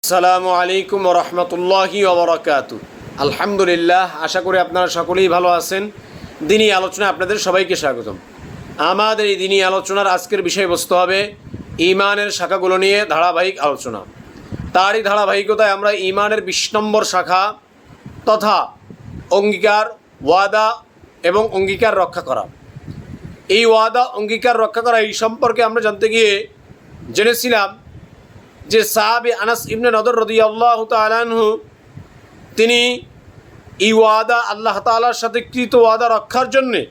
আসসালামু আলাইকুম ওয়া রাহমাতুল্লাহি ওয়া বারাকাতুহু। আলহামদুলিল্লাহ, আশা করি আপনারা সকলেই ভালো আছেন। দিনী আলোচনায় আপনাদের সবাইকে স্বাগতম। আমাদের এই দিনী আলোচনার আজকের বিষয়বস্তু হবে ঈমানের শাখাগুলো নিয়ে ধারাবাহিক আলোচনা। তারই ধারাবাহিকতায় আমরা ঈমানের 20 নম্বর শাখা তথা অঙ্গীকার, ওয়াদা এবং অঙ্গীকার রক্ষা করা। এই ওয়াদা অঙ্গীকার রক্ষা করা এই সম্পর্কে আমরা জানতে গিয়ে জেনেছিলাম যে সাহাবী আনাস ইবনে নদর রাদিয়াল্লাহু তাআলা আনহু তিনি এই ওয়াদা আল্লাহ তাআলার সাথে কৃত ওয়াদা রক্ষার জন্যে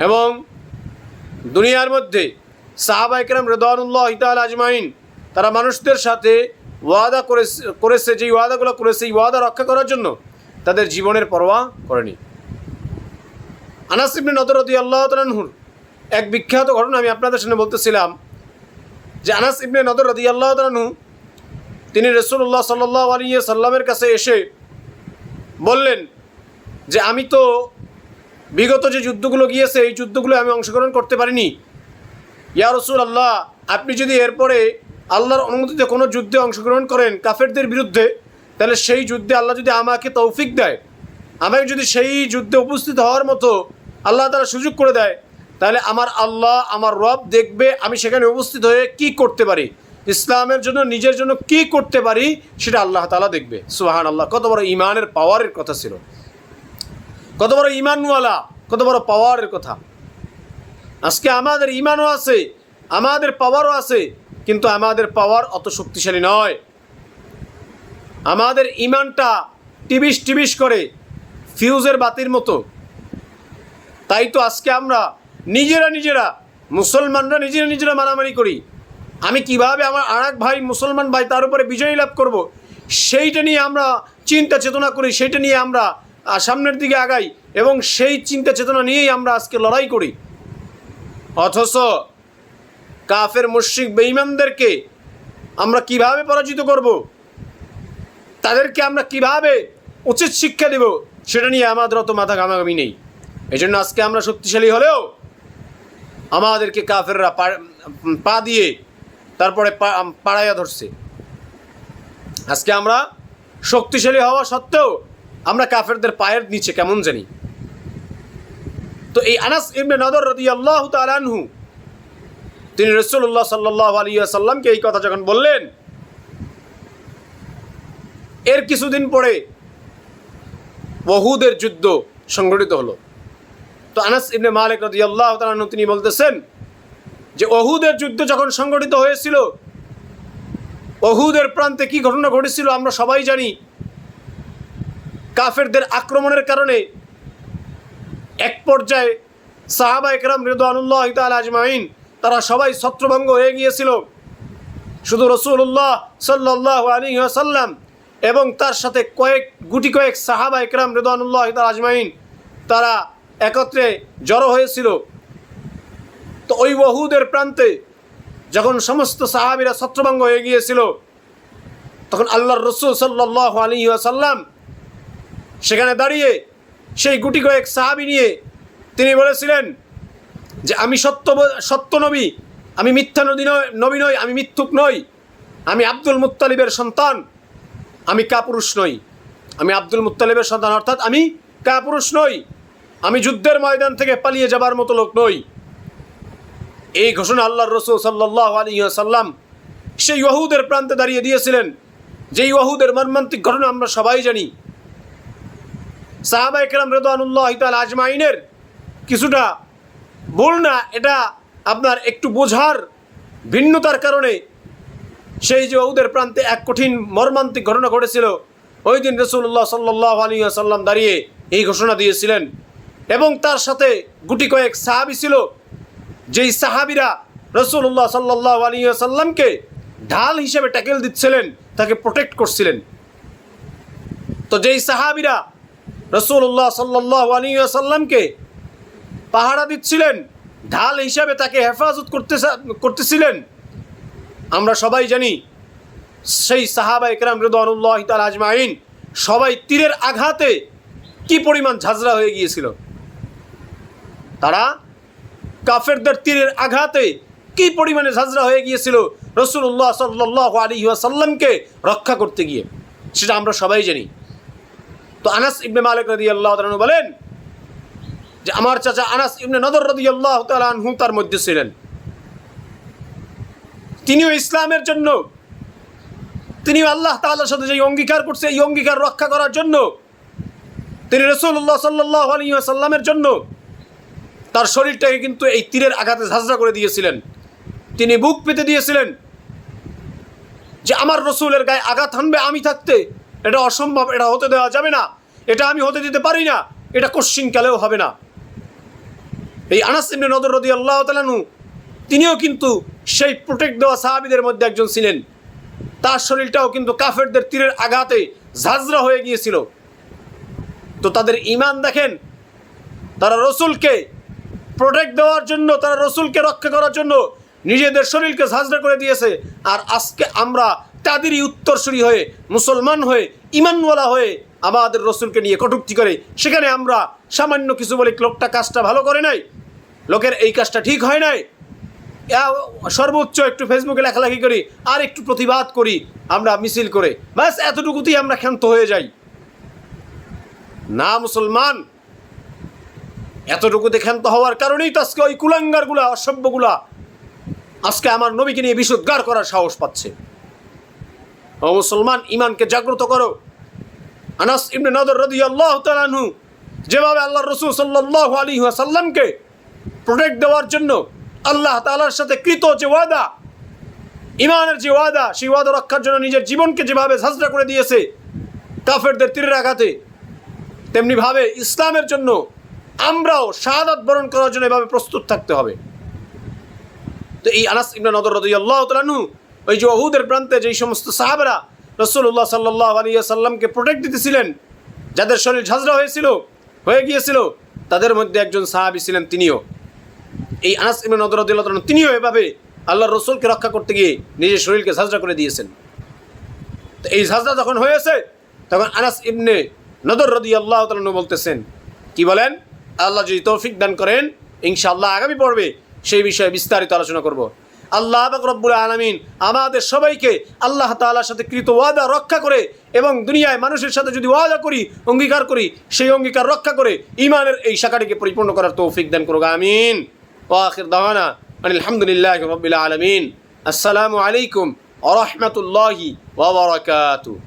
এবং দুনিয়ার মধ্যে সাহাবায়ে কেরাম রিদওয়ানুল্লাহি তাআলা আজমাইন তারা মানুষদের সাথে ওয়াদা করেছে যেই ওয়াদাগুলো করেছে এই ওয়াদা রক্ষা করার জন্য তাদের জীবনের পরোয়া করেনি। আনাস ইবনে নদর রাদিয়াল্লাহু তাআলা আনহুর এক বিখ্যাত ঘটনা আমি আপনাদের সামনে বলতেছিলাম যে আনাস ইবনে নদর রাদিয়াল্লাহু তাআলা আনহু তিনি রাসূলুল্লাহ সাল্লাল্লাহু আলাইহি সাল্লামের কাছে এসে বললেন যে আমি তো বিগত যে যুদ্ধগুলো গিয়েছে এই যুদ্ধগুলো আমি অংশগ্রহণ করতে পারিনি। ইয়া রাসূলুল্লাহ, আপনি যদি এরপরে আল্লাহর অনুমতিতে কোনো যুদ্ধে অংশগ্রহণ করেন কাফেরদের বিরুদ্ধে, তাহলে সেই যুদ্ধে আল্লাহ যদি আমাকে তৌফিক দেয়, আমাকে যদি সেই যুদ্ধে উপস্থিত হওয়ার মতো আল্লাহ তাআলা সুযোগ করে দেয়, তাহলে আমার আল্লাহ আমার রব দেখবে আমি সেখানে উপস্থিত হয়ে কি করতে পারি, ইসলামের জন্য নিজের জন্য কি করতে পারি সেটা আল্লাহ তাআলা দেখবে। সুবহানাল্লাহ, কত বড় ঈমানের পাওয়ারের কথা ছিল, কত বড় ঈমানওয়ালা, কত বড় পাওয়ারের কথা। আজকে আমাদের ঈমানও আছে, আমাদের পাওয়ারও আছে, কিন্তু আমাদের পাওয়ার অত শক্তিশালী নয়। আমাদের ঈমানটা টিবিশ টিবিশ করে ফিউজের বাতির মতো। তাই তো আজকে আমরা নিজেরা মুসলমানরা নিজেরা মারামারি করি। আমি কিভাবে আমার আরেক ভাই মুসলমান ভাই তার উপরে বিজয়ী লাভ করব, সেইটা নিয়ে আমরা চিন্তা চেতনা করি, সেইটা নিয়ে আমরা সামনের দিকে আগাই এবং সেই চিন্তা চেতনা নিয়েই আমরা আজকে লড়াই করি। অথচ কাফের মুশরিক বেঈমানদেরকে আমরা কিভাবে পরাজিত করব, তাদেরকে আমরা কিভাবে উচিত শিক্ষা দেব, সেটা নিয়ে আমাদের অত মাথা ঘামাঘামি নেই। এই জন্য আজকে আমরা শক্তিশালী হলেও আমাদেরকে কাফেররা পা দিয়ে তারপরে পাড়াইয়া ধরছে। আজকে আমরা শক্তিশালী হওয়া সত্ত্বেও আমরা কাফেরদের পায়ের নিচে কেমন জানি। তো এই আনাস ইবনে নদর রাদিয়াল্লাহু তাআলা আনহু তিনি রাসূলুল্লাহ সাল্লাল্লাহু আলাইহি ওয়াসাল্লামকে এই কথা যখন বললেন, এর কিছুদিন পরে উহুদের যুদ্ধ সংঘটিত হলো। তো আনাস ইবনে মালিক রাদিয়াল্লাহু তাআলা আনহু তিনি বলতেছেন যে উহুদের যুদ্ধ যখন সংঘটিত হয়েছিল, উহুদের প্রান্তে কি ঘটনা ঘটেছিল আমরা সবাই জানি। কাফেরদের আক্রমণের কারণে এক পর্যায়ে সাহাবায়ে কেরাম রিদওয়ানুল্লাহি তাআলা আজমাইন তারা সবাই ছত্রভঙ্গ হয়ে গিয়েছিল। শুধু রাসূলুল্লাহ সাল্লাল্লাহু আলাইহি ওয়াসাল্লাম এবং তার সাথে গুটি কয়েক সাহাবায়ে কেরাম রিদওয়ানুল্লাহি তাআলা আজমাইন তারা একত্রে জড়ো হয়েছিল। তো ওই উহুদের প্রান্তে যখন সমস্ত সাহাবীরা ছত্রভঙ্গ হয়ে গিয়েছিল, তখন আল্লাহর রাসূল সাল্লাল্লাহু আলাইহি ওয়াসাল্লাম সেখানে দাঁড়িয়ে সেই গুটি কয়েক সাহাবী নিয়ে তিনি বলেছিলেন যে আমি সত্য নবী, আমি মিথ্যা নবী নই, আমি মিথ্যুক নই, আমি আব্দুল মুত্তালিবের সন্তান, আমি কাপুরুষ নই, আমি আব্দুল মুত্তালিবের সন্তান, অর্থাৎ আমি কাপুরুষ নই, আমি যুদ্ধের ময়দান থেকে পালিয়ে যাবার মতো লোক নই। এই ঘোষণা আল্লাহর রাসূল সাল্লাল্লাহু আলাইহি ওয়াসাল্লাম সেই উহুদের প্রান্তে দাঁড়িয়ে দিয়েছিলেন, যেই উহুদের মর্মান্তিক ঘটনা আমরা সবাই জানি। সাহাবায়ে কেরাম রিদওয়ানুল্লাহি তাআলা আজমাইনের কিছুটা ভুল না, এটা আপনার একটু বোঝার ভিন্নতার কারণে সেই যে উহুদের প্রান্তে এক কঠিন মর্মান্তিক ঘটনা ঘটেছিল, ওই দিন রাসূলুল্লাহ সাল্লাল্লাহু আলাইহি ওয়াসাল্লাম দাঁড়িয়ে এই ঘোষণা দিয়েছিলেন এবং তার সাথে গুটি কয়েক সাহাবী ছিল, যেই সাহাবীরা রাসূলুল্লাহ সাল্লাল্লাহু আলাইহি ওয়াসাল্লামকে ঢাল হিসেবে ট্যাকেল দিচ্ছিলেন, তাকে প্রোটেক্ট করছিলেন। তো যেই সাহাবীরা রাসূলুল্লাহ সাল্লাল্লাহু আলাইহি ওয়াসাল্লামকে পাহারা দিচ্ছিলেন, ঢাল হিসাবে তাকে হেফাজত করতেছিলেন, আমরা সবাই জানি সেই সাহাবায়ে কেরাম রিদওয়ানুল্লাহি তাআলা আজমাইন সবাই তীরের আঘাতে কি পরিমাণ ঝাঁঝরা হয়ে গিয়েছিল। তারা কাফেরদের তীরের আঘাতে কী পরিমাণে ঝাঁঝরা হয়ে গিয়েছিল রাসূলুল্লাহ সাল্লাল্লাহু আলাইহি ওয়াসাল্লামকে রক্ষা করতে গিয়ে, সেটা আমরা সবাই জানি। তো আনাস ইবনে মালিক রাদিয়াল্লাহু তাআলা বলেন যে আমার চাচা আনাস ইবনে নদর রাদিয়াল্লাহু তাআলা আনহু তার মধ্যে ছিলেন। তিনিও ইসলামের জন্য, তিনিও আল্লাহ তাআলার সাথে যে অঙ্গীকার করছে এই অঙ্গীকার রক্ষা করার জন্য তিনি রাসূলুল্লাহ সাল্লাল্লাহু আলাইহি ওয়াসাল্লামের জন্য তার শরীরটাকে কিন্তু এই তীরের আঘাতে ঝাঁঝরা করে দিয়েছিলেন। তিনি বুক পেতে দিয়েছিলেন যে আমার রসুলের গায়ে আঘাত হানবে আমি থাকতে, এটা অসম্ভব, এটা হতে দেওয়া যাবে না, এটা আমি হতে দিতে পারি না, এটা কোশ্চিনকালেও হবে না। এই আনাস ইবনে নদর রাদিয়াল্লাহু তাআলা আনহু তিনিও কিন্তু সেই প্রোটেক্ট দেওয়া সাহাবীদের মধ্যে একজন ছিলেন। তার শরীরটাও কিন্তু কাফেরদের তীরের আঘাতে ঝাঁঝরা হয়ে গিয়েছিল। তো তাদের ঈমান দেখেন, তারা রসুলকে প্রোটেক্ট দেওয়ার জন্য, তারা রসুলকে রক্ষা করার জন্য নিজেদের শরীরকে ঝাঁঝরা করে দিয়েছে। আর আজকে আমরা তাদেরই উত্তরসূরি হয়ে, মুসলমান হয়ে, ঈমানওয়ালা হয়ে আমাদের রসুলকে নিয়ে কটূক্তি করে, সেখানে আমরা সামান্য কিছু বলি লোকটা কাজটা ভালো করে নাই, লোকের এই কাজটা ঠিক হয় নাই, সর্বোচ্চ একটু ফেসবুকে লেখালেখি করি আর একটু প্রতিবাদ করি আমরা মিছিল করে, ব্যাস এতটুকুতেই আমরা ক্ষান্ত হয়ে যাই। না মুসলমান, এতটুকুতে ক্ষান্ত হওয়ার কারণেই তো আজকে ওই কুলাঙ্গারগুলা, অসভ্যগুলা আজকে আমার নবীকে নিয়ে বিষোদ্গার করার সাহস পাচ্ছে। ও মুসলমান, ঈমানকে জাগ্রত করো। আনাস ইবনে নদর রাদিয়াল্লাহু তাআলা আনহু যেভাবে আল্লাহর রাসূল সাল্লাল্লাহু আলাইহি ওয়াসাল্লামকে প্রোটেক্ট দেওয়ার জন্য আল্লাহ তাআলার সাথে কৃত যে ওয়াদা, ঈমানের যে ওয়াদা, সেই ওয়াদা রক্ষার জন্য নিজের জীবনকে যেভাবে ঝাঁঝরা করে দিয়েছে কাফেরদের তীরের আঘাতে, তেমনিভাবে ইসলামের জন্য আমরাও শাহাদাত বরণ করার জন্য এভাবে প্রস্তুত থাকতে হবে। তো এই আনাস ইবনে নদর রাদিয়াল্লাহু তাআলা আনহু ওই যে উহুদের প্রান্তে যেই সমস্ত সাহাবারা রাসূলুল্লাহ সাল্লাল্লাহু আলাইহি ওয়াসাল্লামকে প্রোটেক্ট দিতেছিলেন, যাদের শরীর ঝাঁঝরা হয়ে গিয়েছিল, তাদের মধ্যে একজন সাহাবী ছিলেন তিনিও। এই আনাস ইবনে নদর রাদিয়াল্লাহু তাআলা তিনিও এভাবে আল্লাহর রসুলকে রক্ষা করতে গিয়ে নিজের শরীরকে ঝাঁঝরা করে দিয়েছেন। তো এই ঝাঁঝরা যখন হয়েছে তখন আনাস ইবনে নদর রাদিয়াল্লাহু তাআলা বলতেছেন, কি বলেন, আল্লাহ যদি তৌফিক দান করেন ইনশাআল্লাহ আগামী পর্বে সেই বিষয়ে বিস্তারিত আলোচনা করব। আল্লাহ পাক রব্বুল আলামিন আমাদের সবাইকে আল্লাহ তাআলার সাথে কৃত ওয়াদা রক্ষা করে এবং দুনিয়ায় মানুষের সাথে যদি ওয়াদা করি, অঙ্গীকার করি, সেই অঙ্গীকার রক্ষা করে ঈমানের এই শাখাটিকে পরিপূর্ণ করার তৌফিক দান করুক, আমিন। ওয়া আখির দাওয়ানা আলহামদুলিল্লাহি রাব্বিল আলামিন। আসসালামু আলাইকুম ওয়া রাহমাতুল্লাহি ওয়া বারাকাতুহু।